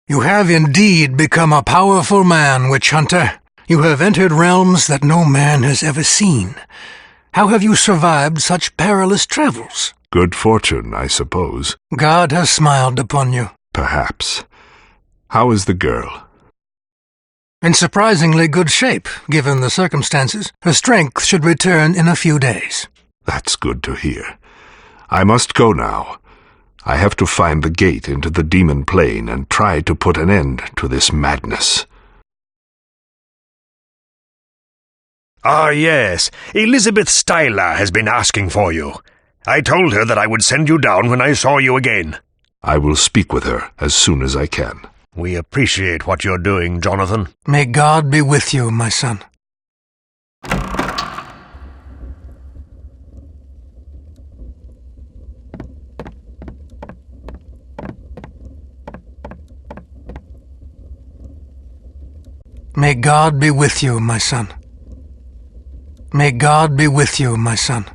You have indeed become a powerful man, witch hunter. You have entered realms that no man has ever seen. How have you survived such perilous travels? Good fortune, I suppose. God has smiled upon you. Perhaps. How is the girl? In surprisingly good shape, given the circumstances. Her strength should return in a few days. That's good to hear. I must go now. I have to find the gate into the demon plane and try to put an end to this madness. Ah, yes. Elizabeth Styler has been asking for you. I told her that I would send you down when I saw you again. I will speak with her as soon as I can. We appreciate what you're doing, Jonathan. May God be with you, my son. May God be with you, my son. May God be with you, my son.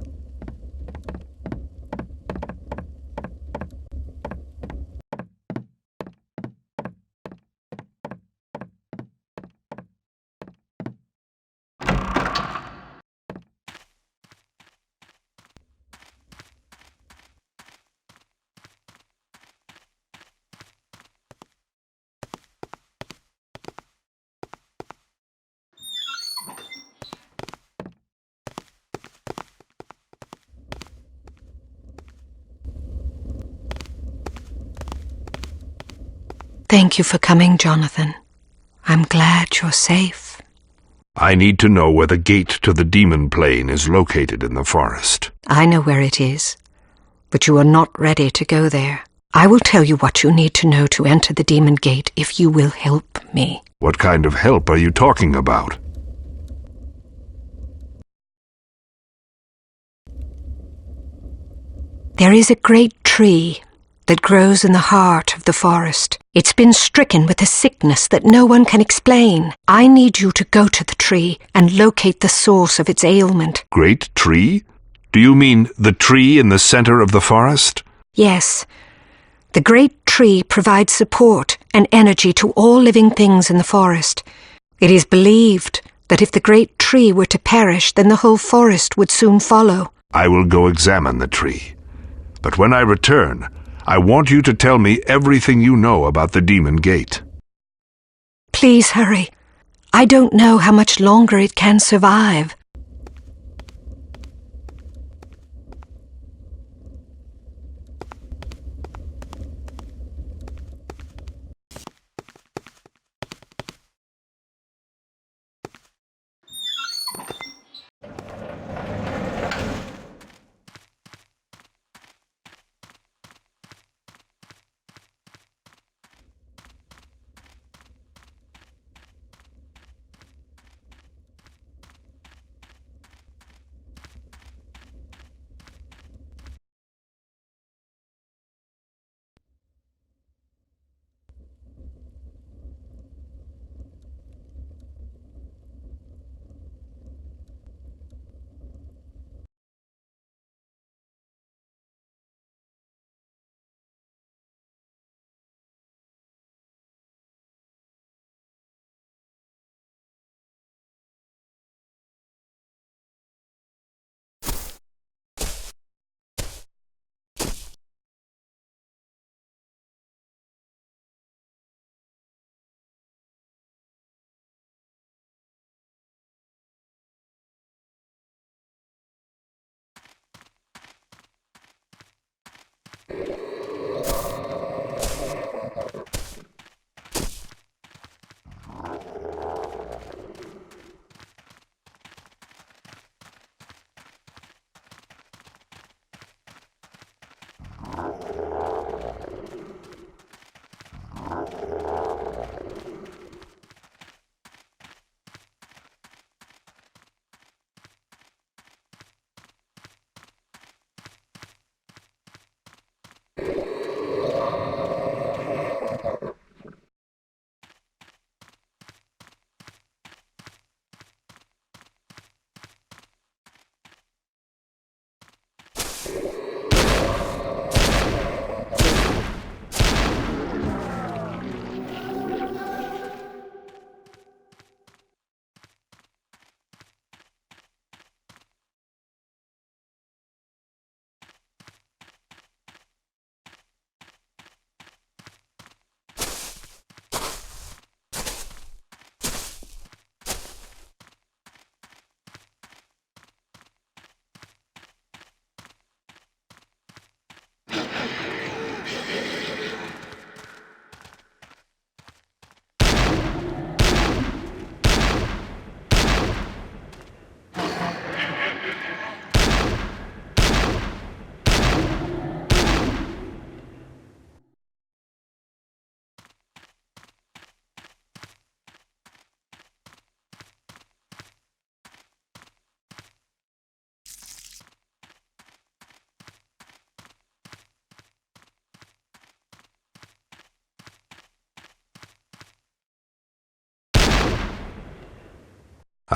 Thank you for coming, Jonathan. I'm glad you're safe. I need to know where the gate to the demon plane is located in the forest. I know where it is, but you are not ready to go there. I will tell you what you need to know to enter the demon gate if you will help me. What kind of help are you talking about? There is a great tree that grows in the heart of the forest. It's been stricken with a sickness that no one can explain. I need you to go to the tree and locate the source of its ailment. Great tree? Do you mean the tree in the center of the forest? Yes. The great tree provides support and energy to all living things in the forest. It is believed that if the great tree were to perish, then the whole forest would soon follow. I will go examine the tree. But when I return, I want you to tell me everything you know about the demon gate. Please hurry. I don't know how much longer it can survive.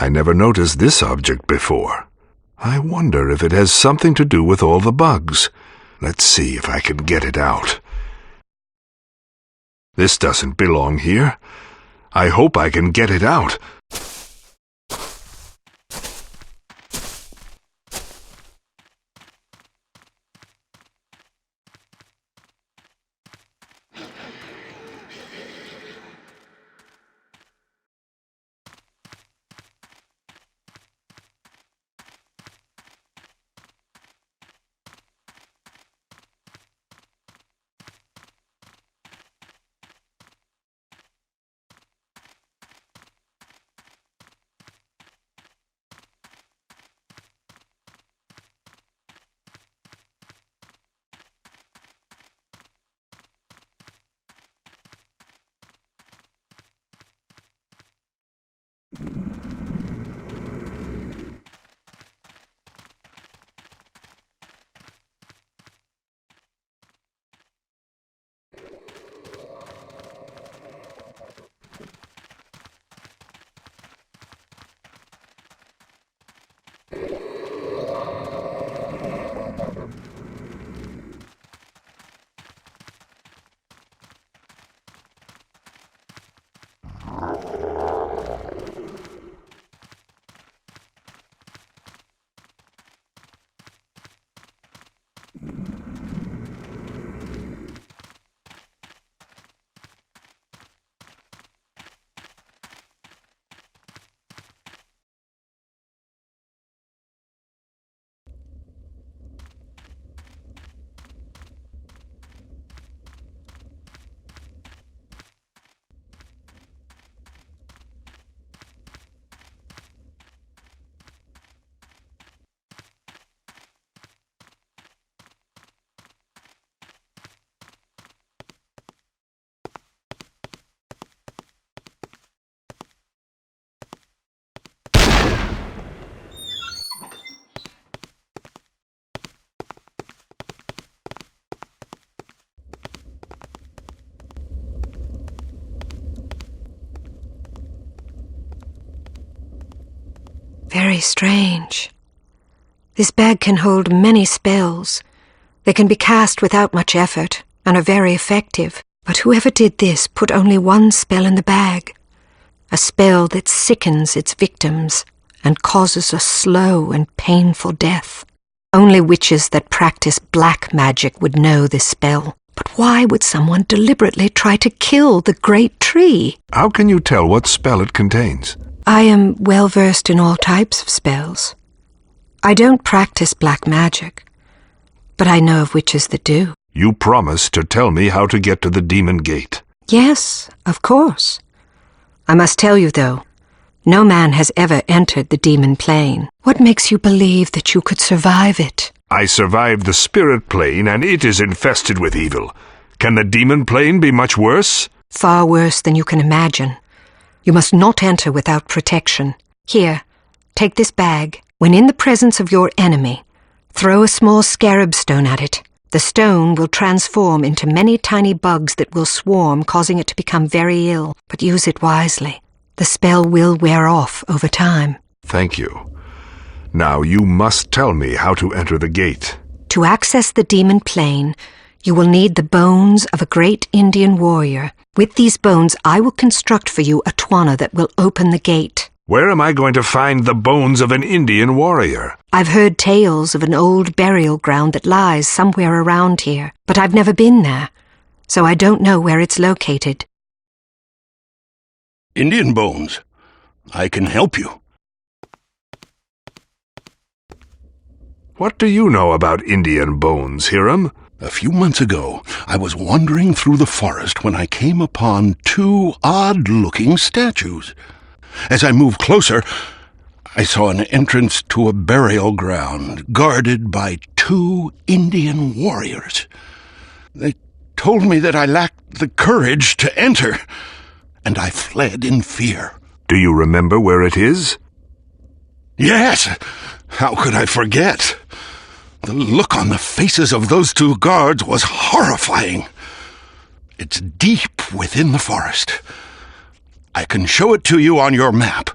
I never noticed this object before. I wonder if it has something to do with all the bugs. Let's see if I can get it out. This doesn't belong here. I hope I can get it out. Very strange. This bag can hold many spells. They can be cast without much effort and are very effective. But whoever did this put only one spell in the bag. A spell that sickens its victims and causes a slow and painful death. Only witches that practice black magic would know this spell. But why would someone deliberately try to kill the great tree? How can you tell what spell it contains? I am well versed in all types of spells. I don't practice black magic, but I know of witches that do. You promised to tell me how to get to the demon gate. Yes, of course. I must tell you, though, no man has ever entered the demon plane. What makes you believe that you could survive it? I survived the spirit plane, and it is infested with evil. Can the demon plane be much worse? Far worse than you can imagine. You must not enter without protection. Here, take this bag. When in the presence of your enemy, throw a small scarab stone at it. The stone will transform into many tiny bugs that will swarm, causing it to become very ill. But use it wisely. The spell will wear off over time. Thank you. Now you must tell me how to enter the gate. To access the demon plane, you will need the bones of a great Indian warrior. With these bones, I will construct for you a twana that will open the gate. Where am I going to find the bones of an Indian warrior? I've heard tales of an old burial ground that lies somewhere around here, but I've never been there, so I don't know where it's located. Indian bones. I can help you. What do you know about Indian bones, Hiram? A few months ago, I was wandering through the forest when I came upon two odd-looking statues. As I moved closer, I saw an entrance to a burial ground guarded by two Indian warriors. They told me that I lacked the courage to enter, and I fled in fear. Do you remember where it is? Yes! How could I forget? The look on the faces of those two guards was horrifying. It's deep within the forest. I can show it to you on your map.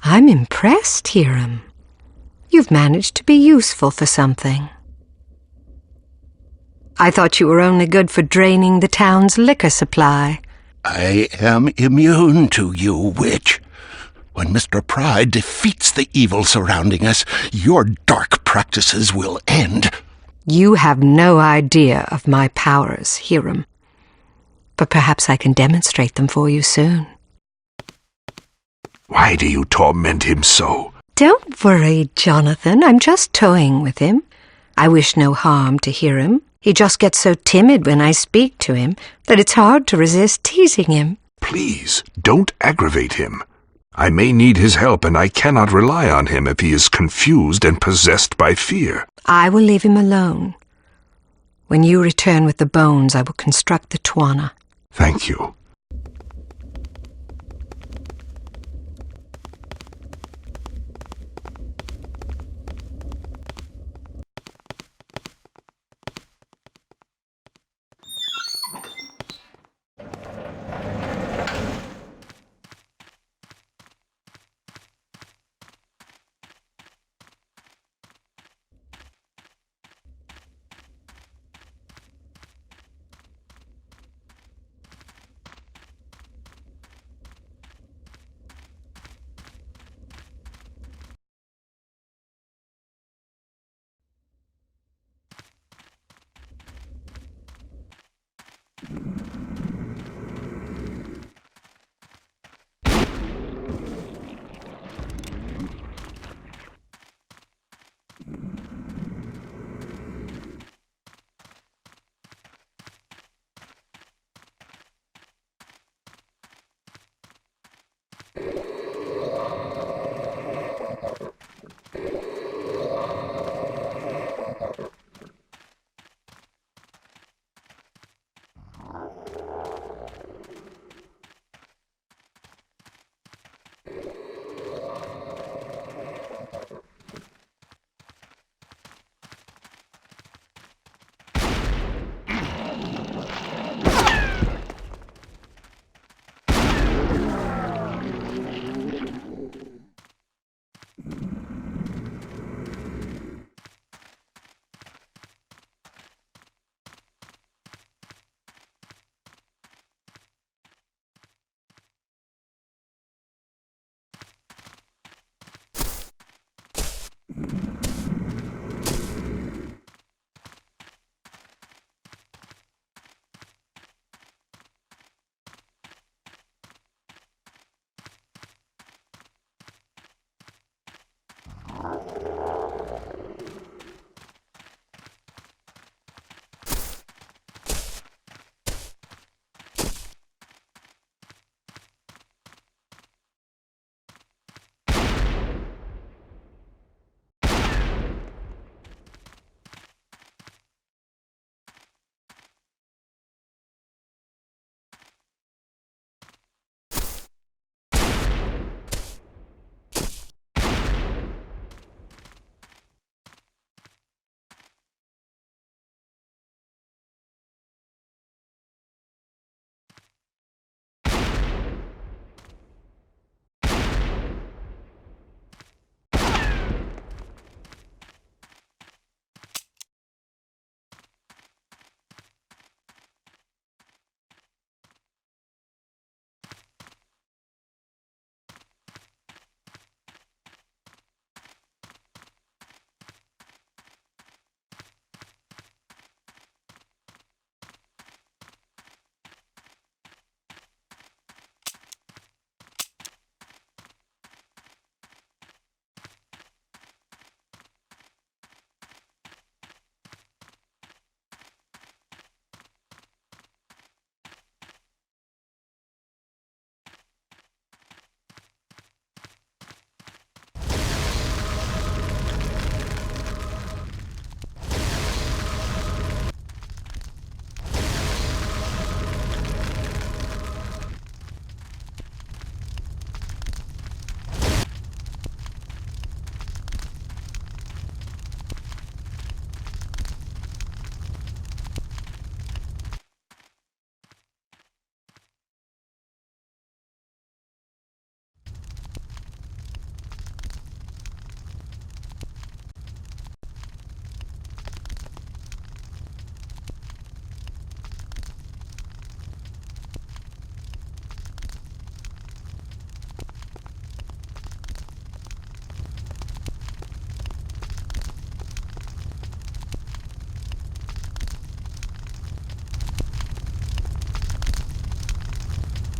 I'm impressed, Hiram. You've managed to be useful for something. I thought you were only good for draining the town's liquor supply. I am immune to you, witch. When Mr. Pride defeats the evil surrounding us, your dark practices will end. You have no idea of my powers, Hiram. But perhaps I can demonstrate them for you soon. Why do you torment him so? Don't worry, Jonathan. I'm just toying with him. I wish no harm to Hiram. He just gets so timid when I speak to him that it's hard to resist teasing him. Please, don't aggravate him. I may need his help, and I cannot rely on him if he is confused and possessed by fear. I will leave him alone. When you return with the bones, I will construct the Twana. Thank you.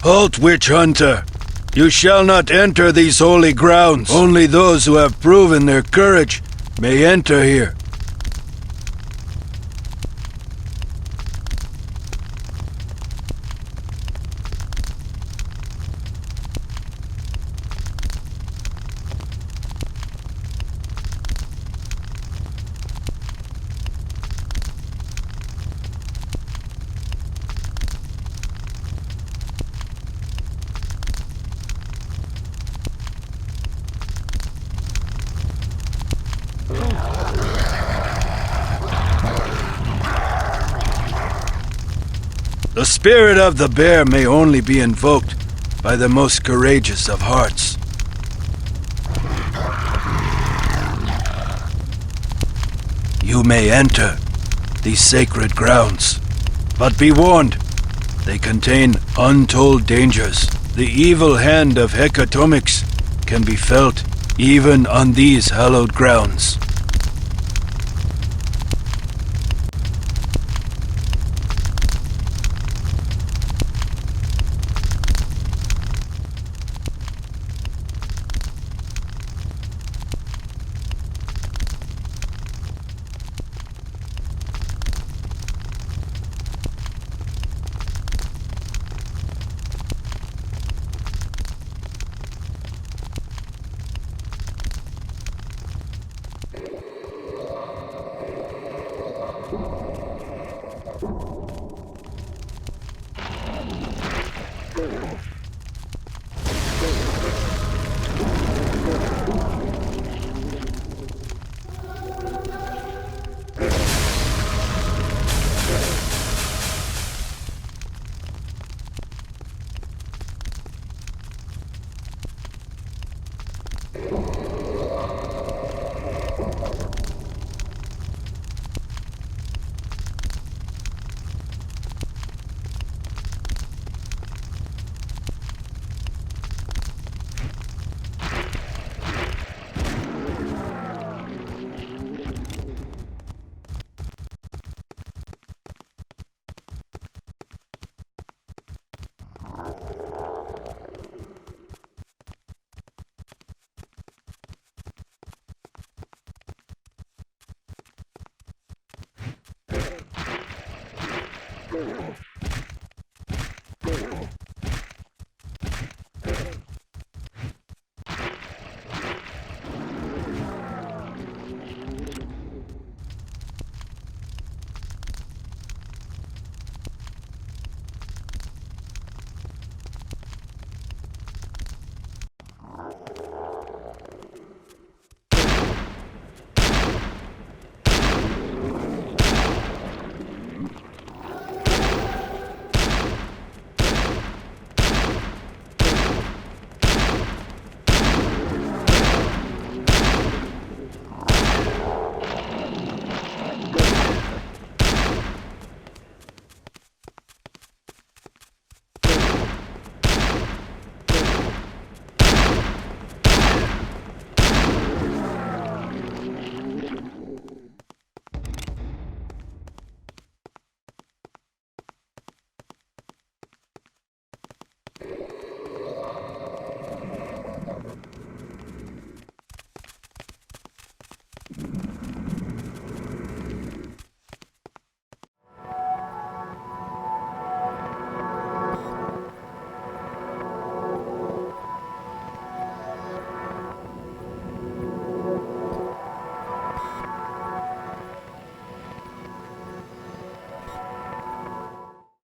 Halt, witch hunter! You shall not enter these holy grounds. Only those who have proven their courage may enter here. The spirit of the bear may only be invoked by the most courageous of hearts. You may enter these sacred grounds, but be warned, they contain untold dangers. The evil hand of Hecatomics can be felt even on these hallowed grounds.